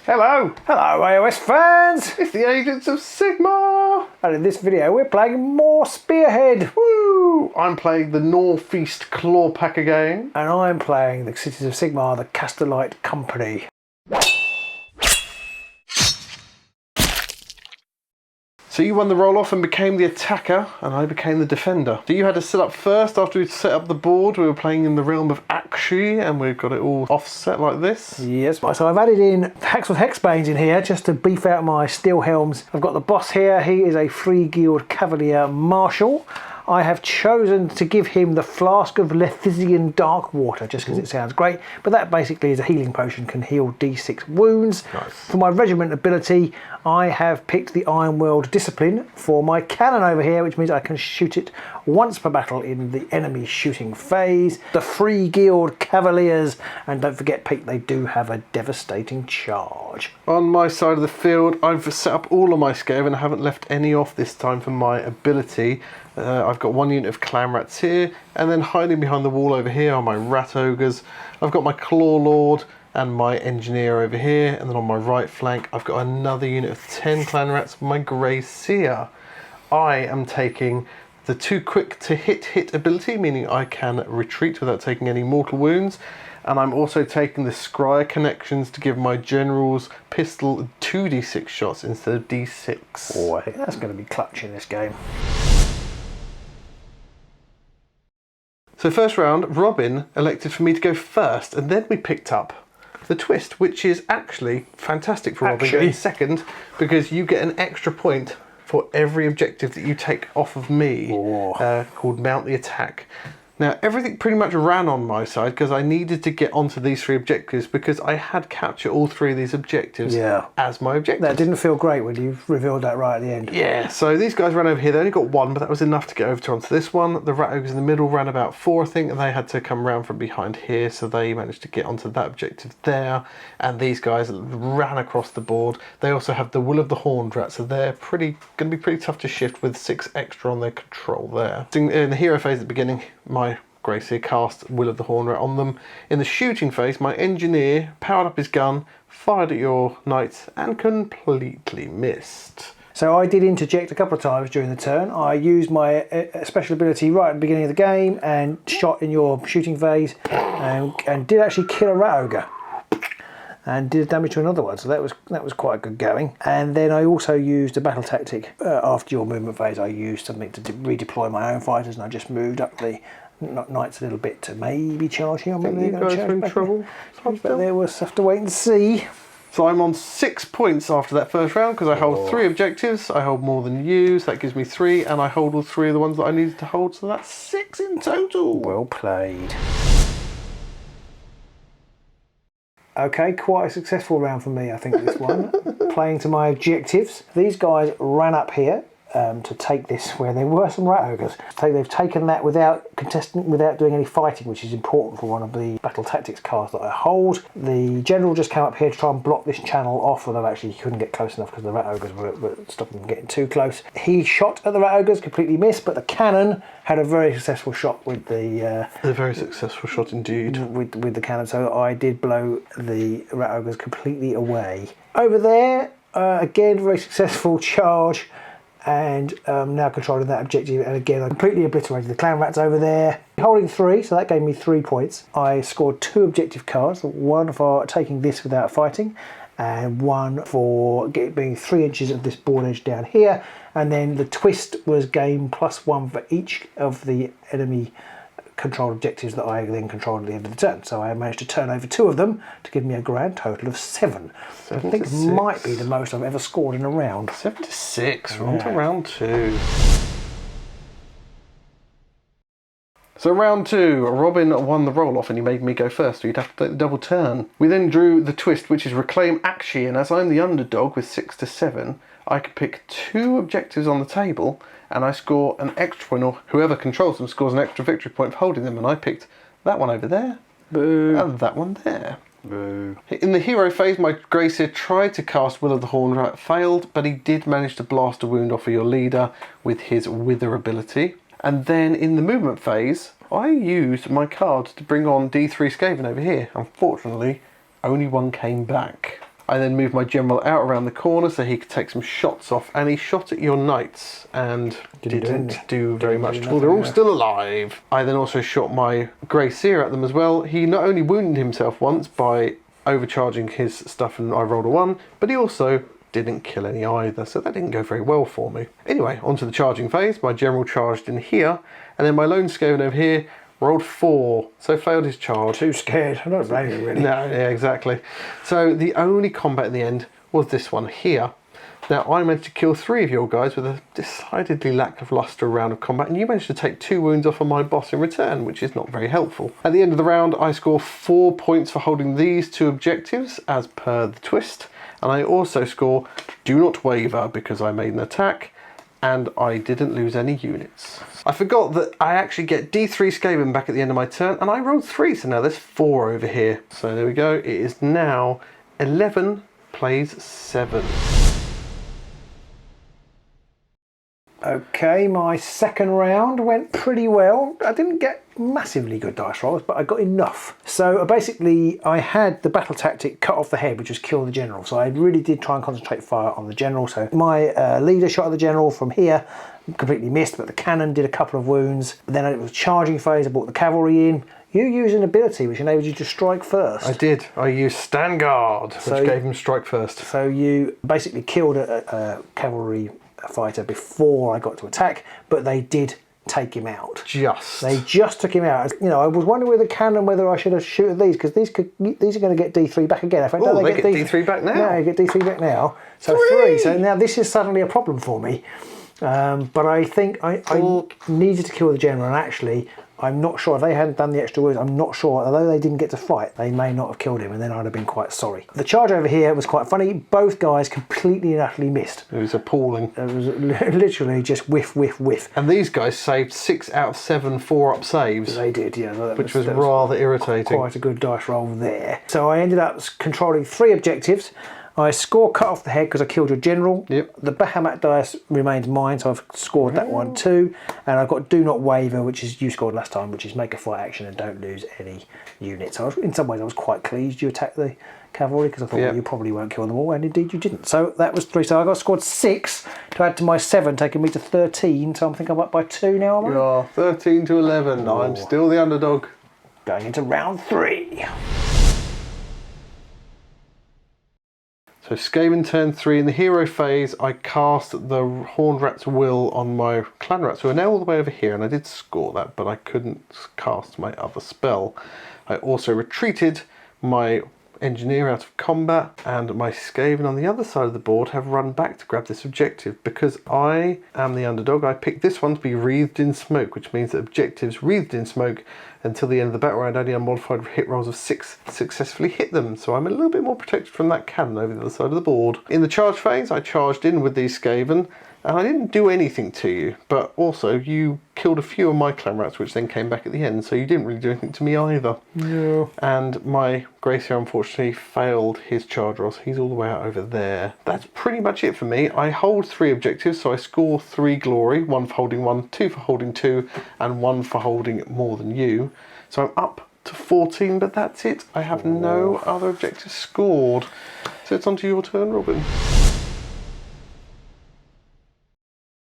Hello! Hello AOS fans! It's the Agents of Sigmar! And in this video we're playing more Spearhead! Woo! I'm playing the Northeast Claw Pack again. And I'm playing the Cities of Sigmar, the Castellite Company. So you won the roll-off and became the attacker, and I became the defender. So you had to set up first after we'd set up the board. We were playing in the realm of Akshi, and we've got it all offset like this. Yes, so I've added in Hacks with Hexbanes in here just to beef out my steel helms. I've got the boss here. He is a Free Guild Cavalier Marshal. I have chosen to give him the Flask of Lethizian Dark Water just because it sounds great, but that basically is a healing potion, can heal D6 wounds. Nice. For my regiment ability, I have picked the Iron World Discipline for my cannon over here, which means I can shoot it once per battle in the enemy shooting phase. The Free Guild Cavaliers, and don't forget, Pete, they do have a devastating charge. On my side of the field, I've set up all of my Skaven. I haven't left any off this time for my ability. I've got one unit of clan rats here, and then hiding behind the wall over here are my rat ogres. I've got my claw lord and my engineer over here, and then on my right flank I've got another unit of 10 clan rats with my grey seer. I am taking the too quick to hit ability, meaning I can retreat without taking any mortal wounds, and I'm also taking the scryer connections to give my general's pistol 2d6 shots instead of d6. Oh, I think that's going to be clutch in this game. So first round, Robin elected for me to go first, and then we picked up the twist, which is actually fantastic for Robin getting second, because you get an extra point for every objective that you take off of me, called Mount the Attack. Now, everything pretty much ran on my side because I needed to get onto these three objectives because I had captured all three of these objectives as my objectives. That didn't feel great when you revealed that right at the end. Yeah, so these guys ran over here. They only got one, but that was enough to get over to onto this one. The rat ogres in the middle ran about 4, I think, and they had to come round from behind here, so they managed to get onto that objective there. And these guys ran across the board. They also have the Will of the Horned Rat, so they're going to be pretty tough to shift with 6 extra on their control there. In the hero phase at the beginning, my Gracie cast Will of the Horned Rat on them. In the shooting phase, my engineer powered up his gun, fired at your knights, and completely missed. So I did interject a couple of times during the turn. I used my special ability right at the beginning of the game and shot in your shooting phase, and did actually kill a rat ogre and did damage to another one, so that was quite good going. And then I also used a battle tactic after your movement phase. I used something to redeploy my own fighters, and I just moved up the knights a little bit to maybe charge here. You guys are in trouble. But there we'll have to wait and see. So I'm on 6 points after that first round because I hold 3 objectives. I hold more than you, so that gives me 3, and I hold all 3 of the ones that I needed to hold, so that's 6 in total. Well played. Okay, quite a successful round for me, I think, this one. Playing to my objectives. These guys ran up here to take this where there were some rat ogres. So they've taken that without doing any fighting, which is important for one of the battle tactics cards that I hold. The general just came up here to try and block this channel off, although actually he couldn't get close enough because the rat ogres were stopping him from getting too close. He shot at the rat ogres, completely missed, but the cannon had a very successful shot with the... a very successful shot indeed. With the cannon, so I did blow the rat ogres completely away. Over there, again, very successful charge, and now controlling that objective, and again I completely obliterated the clan rats over there. Holding 3, so that gave me 3 points. I scored 2 objective cards, one for taking this without fighting, and one for being 3 inches of this board edge down here, and then the twist was game +1 for each of the enemy controlled objectives that I then controlled at the end of the turn. So I managed to turn over 2 of them to give me a grand total of 7. I think it might be the most I've ever scored in a round. 7 to 6, we're on to round 2. So round 2, Robin won the roll-off and he made me go first, so you'd have to take the double turn. We then drew the twist, which is Reclaim Akshi, and as I'm the underdog with 6 to 7, I could pick 2 objectives on the table, and I score an extra point, or whoever controls them scores an extra victory point for holding them, and I picked that one over there. Boo. And that one there. Boo. In the hero phase, my Gracier tried to cast Will of the Horned Rat, failed, but he did manage to blast a wound off of your leader with his Wither ability. And then in the movement phase, I used my card to bring on D3 Skaven over here. Unfortunately, only one came back. I then moved my general out around the corner so he could take some shots off, and he shot at your knights and didn't do very much at all. They're all still alive. I then also shot my Grey Seer at them as well. He not only wounded himself once by overcharging his stuff and I rolled a 1, but he also didn't kill any either, so that didn't go very well for me. Anyway, onto the charging phase. My general charged in here, and then my lone Skaven over here rolled 4, so failed his charge. Too scared. I don't blame you, really. No, yeah, exactly. So the only combat in the end was this one here. Now, I managed to kill 3 of your guys with a decidedly lacklustre round of combat, and you managed to take 2 wounds off of my boss in return, which is not very helpful. At the end of the round, I score 4 points for holding these 2 objectives, as per the twist, and I also score Do Not Waver because I made an attack, and I didn't lose any units. I forgot that I actually get D3 Skaven back at the end of my turn, and I rolled 3, so now there's 4 over here. So there we go, it is now 11 plays 7. Okay, my second round went pretty well. I didn't get massively good dice rolls, but I got enough. So basically, I had the battle tactic cut off the head, which was kill the general. So I really did try and concentrate fire on the general. So my leader shot at the general from here, completely missed, but the cannon did a couple of wounds. Then it was charging phase, I brought the cavalry in. You used an ability which enabled you to strike first. I did. I used Stand Guard, which gave him strike first. So you basically killed a cavalry fighter before I got to attack, but they did take him out. They just took him out. You know, I was wondering with the cannon whether I should have shot at these, because these are going to get D3 back again. Oh, they get D3 back now? No, they get D3 back now. So 3. So now this is suddenly a problem for me. But I think I needed to kill the general, and actually I'm not sure if they hadn't done the extra wounds. I'm not sure, although they didn't get to fight, they may not have killed him, and then I'd have been quite sorry. The charge over here was quite funny. Both guys completely and utterly missed. It was appalling. It was literally just whiff, whiff, whiff. And these guys saved 6 out of 7 4-up saves. They did, yeah. Which was rather irritating. Quite a good dice roll there. So I ended up controlling 3 objectives. I score cut off the head because I killed your general. Yep. The Bahamut dice remains mine, so I've scored that one too. And I've got Do Not Waver, which is you scored last time, which is make a fight action and don't lose any units. So in some ways I was quite pleased you attacked the cavalry, because I thought, well, you probably won't kill them all, and indeed you didn't. So that was 3. So I got scored 6 to add to my 7, taking me to 13. So I think I'm up by 2 now, am I? You are 13 to 11. Oh. I'm still the underdog. Going into round 3. So Skaven turn 3. In the hero phase, I cast the Horned Rat's Will on my Clan Rats, who are now all the way over here, and I did score that, but I couldn't cast my other spell. I also retreated my Engineer out of combat, and my Skaven on the other side of the board have run back to grab this objective. Because I am the underdog, I picked this one to be Wreathed in Smoke, which means that objectives wreathed in smoke until the end of the battle round, only unmodified hit rolls of 6 successfully hit them, so I'm a little bit more protected from that cannon over the other side of the board. In the charge phase, I charged in with these Skaven, and I didn't do anything to you, but also you killed a few of my Clan Rats, which then came back at the end, so you didn't really do anything to me either. No. And my Gracier unfortunately failed his charge roll, so he's all the way out over there. That's pretty much it for me. I hold 3 objectives, so I score 3 glory, 1 for holding 1, 2 for holding 2, and 1 for holding more than you. So I'm up to 14, but that's it. I have no other objectives scored. So it's on to your turn, Robin.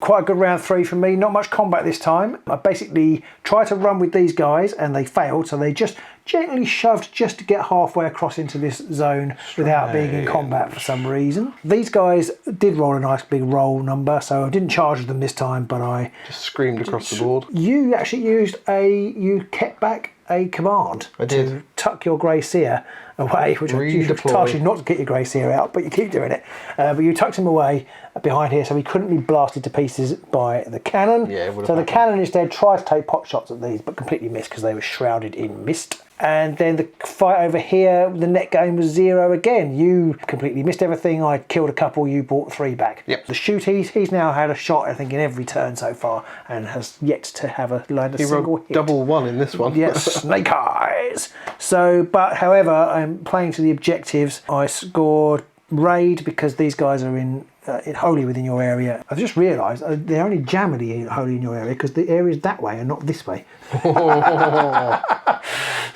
Quite a good round 3 for me. Not much combat this time. I basically tried to run with these guys and they failed, so they just gently shoved just to get halfway across into this zone without being in combat for some reason. These guys did roll a nice big roll number, so I didn't charge them this time, but I just screamed across the board. You actually you kept back a command to tuck your Grey Seer away, which you tasked you not to get your Grey Seer out, but you keep doing it. But you tucked him away behind here so he couldn't be blasted to pieces by the cannon. Yeah, so the cannon instead tried to take pot shots at these, but completely missed because they were shrouded in mist. And then the fight over here, the net gain was 0 again. You completely missed everything. I killed a couple, you brought 3 back. Yep. The shoot, he's now had a shot, I think, in every turn so far, and has yet to have land a single hit. Double 1 in this one. Yes, snake eyes. So, but however, I'm playing to the objectives. I scored raid because these guys are in wholly within your area. I've just realised they're only jammily wholly in your area because the area's that way and not this way.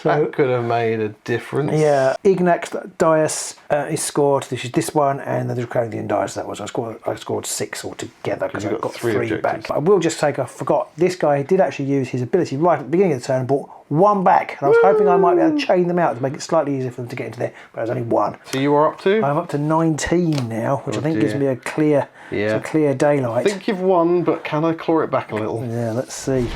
That could have made a difference. Yeah, Ignax Dias is scored. This is this one, and the Draconian Dias that was. I scored 6 altogether because I got 3 back. But I will just say I forgot this guy did actually use his ability right at the beginning of the turn and brought 1 back. And I was hoping I might be able to chain them out to make it slightly easier for them to get into there, but there's only 1. So you are up to? I'm up to 19 now, which I think gives me a clear, clear daylight. I think you've won, but can I claw it back a little? Yeah, let's see.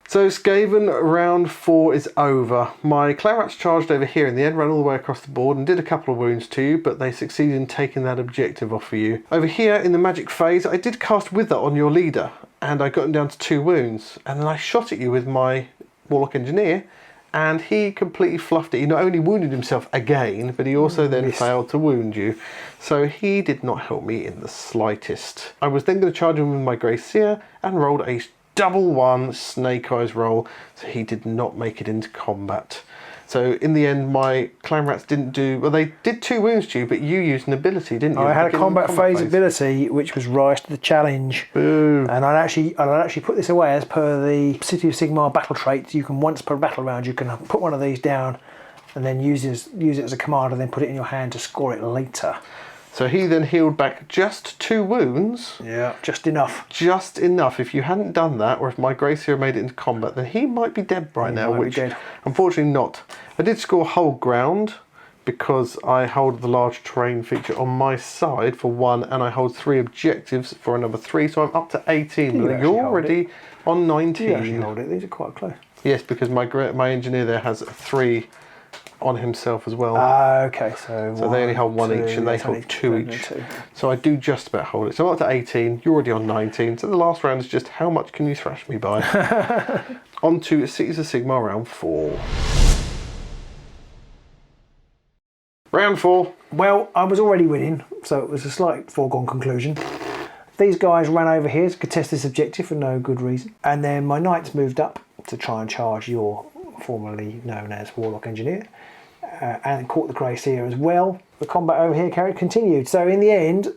So Skaven round 4 is over. My Clanrats charged over here in the end, ran all the way across the board and did a couple of wounds to you, but they succeeded in taking that objective off of you. Over here in the magic phase, I did cast Wither on your leader, and I got him down to 2 wounds, and then I shot at you with my Warlock Engineer, and he completely fluffed it. He not only wounded himself again, but he also then failed to wound you. So he did not help me in the slightest. I was then going to charge him with my Grey Seer and rolled a double 1 Snake Eyes roll, so he did not make it into combat. So in the end, my Clanrats didn't do, well, they did 2 wounds to you, but you used an ability, didn't you? I had a combat phase ability, which was Rise to the Challenge. Boo. And I'd actually put this away as per the City of Sigmar battle trait. You can, once per battle round, you can put one of these down and then use it as a command and then put it in your hand to score it later. So he then healed back just 2 wounds. Yeah, just enough. Just enough. If you hadn't done that, or if my Grey Seer made it into combat, then he might be dead right now, which unfortunately not. I did score hold ground because I hold the large terrain feature on my side for 1, and I hold 3 objectives for another 3, so I'm up to 18. You're already on 19. You actually hold it. These are quite close. Yes, because my engineer there has 3 on himself as well. Okay, so they only hold 1 each, and they hold 2 each. So I do just about hold it. So I'm up to 18. You're already on 19. So the last round is just how much can you thrash me by? On to Cities of Sigmar round 4. Round 4. Well, I was already winning, so it was a slight foregone conclusion. These guys ran over here to contest this objective for no good reason, and then my knights moved up to try and charge your formerly known as Warlock Engineer, and caught the Grey Seer as well. The combat over here continued. So in the end,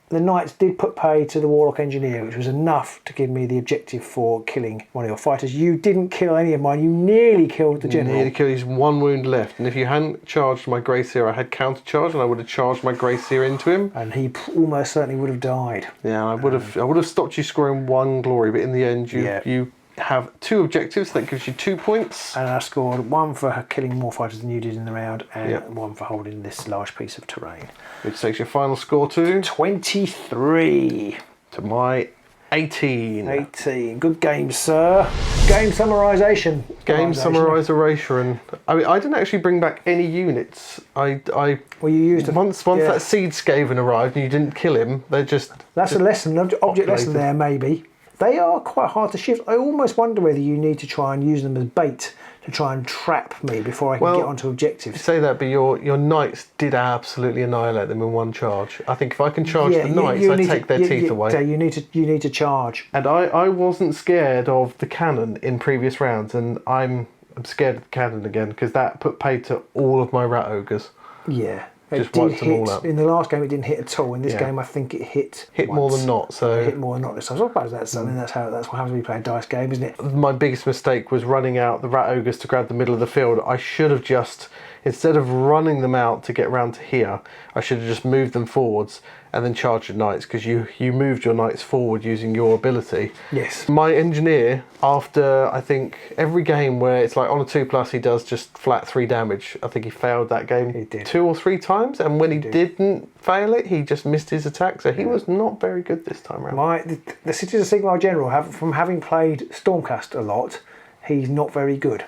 the knights did put pay to the Warlock Engineer, which was enough to give me the objective for killing one of your fighters. You didn't kill any of mine. You nearly killed the general. Nearly killed. He's 1 wound left, and if you hadn't charged my Grey Seer, I had counter charge, and I would have charged my Grey Seer into him, and he almost certainly would have died. Yeah, I would have stopped you scoring 1 glory, but in the end, you have 2 objectives. That gives you 2 points. And I scored 1 for killing more fighters than you did in the round, and 1 for holding this large piece of terrain. Which takes your final score to 23 to my 18. 18. Good game, sir. Game summarisation. Game summarisation. I mean, I didn't actually bring back any units. Well, you used once that seed Skaven arrived and you didn't kill him. They just a lesson, object lesson there maybe. They are quite hard to shift. I almost wonder whether you need to try and use them as bait to try and trap me before I can get onto objectives. You say that, but your knights did absolutely annihilate them in 1 charge. I think if I can charge the knights, I take their teeth away. So you need to charge. And I wasn't scared of the cannon in previous rounds, and I'm scared of the cannon again because that put pay to all of my rat ogres. Yeah. Just wiped them all out. In the last game, it didn't hit at all. In this game, I think it hit more than not. So it hit more than not this time. So I suppose that's something. That's what happens when you play a dice game, isn't it? My biggest mistake was running out the rat ogres to grab the middle of the field. I should have just, instead of running them out to get round to here, I should have just moved them forwards and then charged your knights, because you moved your knights forward using your ability. Yes. My engineer, after I think every game where it's like on a 2+, he does just flat 3 damage. I think he failed that game 2 or 3 times, and when he didn't fail it, he just missed his attack. So he was not very good this time around. The Cities of Sigmar General, from having played Stormcast a lot, he's not very good.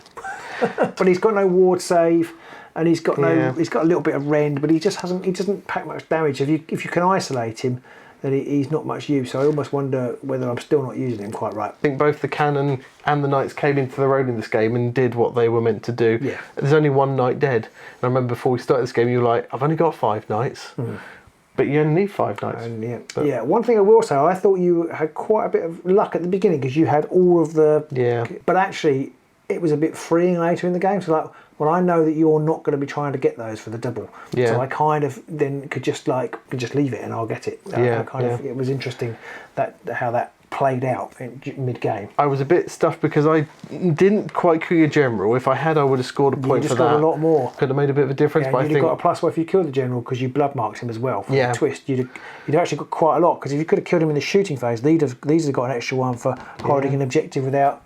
But he's got no ward save. And he's got he's got a little bit of rend, but he doesn't pack much damage. If you can isolate him, then he's not much use. So I almost wonder whether I'm still not using him quite right. I think both the cannon and the knights came into their own in this game and did what they were meant to do. Yeah. There's only 1 knight dead. And I remember before we started this game, you were like, I've only got 5 knights. But you only need 5 knights. One thing I will say, I thought you had quite a bit of luck at the beginning because you had all of the... Yeah. But actually, it was a bit freeing later in the game. So like well, I know that you're not going to be trying to get those for the double. Yeah. So I kind of then could just leave it and I'll get it. It was interesting how that played out in mid-game. I was a bit stuffed because I didn't quite kill your general. If I had, I would have scored a point for that. You just got a lot more. Could have made a bit of a difference. Yeah, but you'd have got a plus if you killed the general because you blood marked him as well. For the twist, you'd actually got quite a lot because if you could have killed him in the shooting phase, these have got an extra one for holding an objective without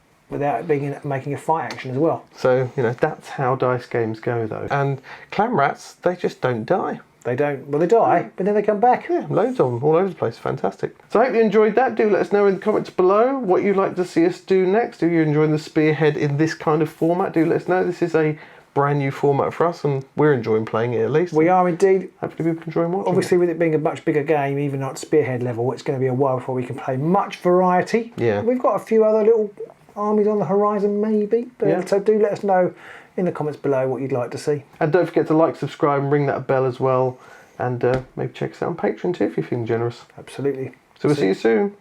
making a fight action as well. So, that's how dice games go, though. And clan rats, they just don't die. They don't. Well, they die, but then they come back. Yeah, loads of them all over the place. Fantastic. So I hope you enjoyed that. Do let us know in the comments below what you'd like to see us do next. Are you enjoying the Spearhead in this kind of format? Do let us know. This is a brand new format for us, and we're enjoying playing it at least. We are indeed. Hopefully people enjoy watching. Obviously, with it being a much bigger game, even at Spearhead level, it's going to be a while before we can play much variety. Yeah. We've got a few other little armies on the horizon, maybe. But so do let us know in the comments below what you'd like to see. And don't forget to like, subscribe, and ring that bell as well. And maybe check us out on Patreon too if you're feeling generous. Absolutely. So we'll see you soon.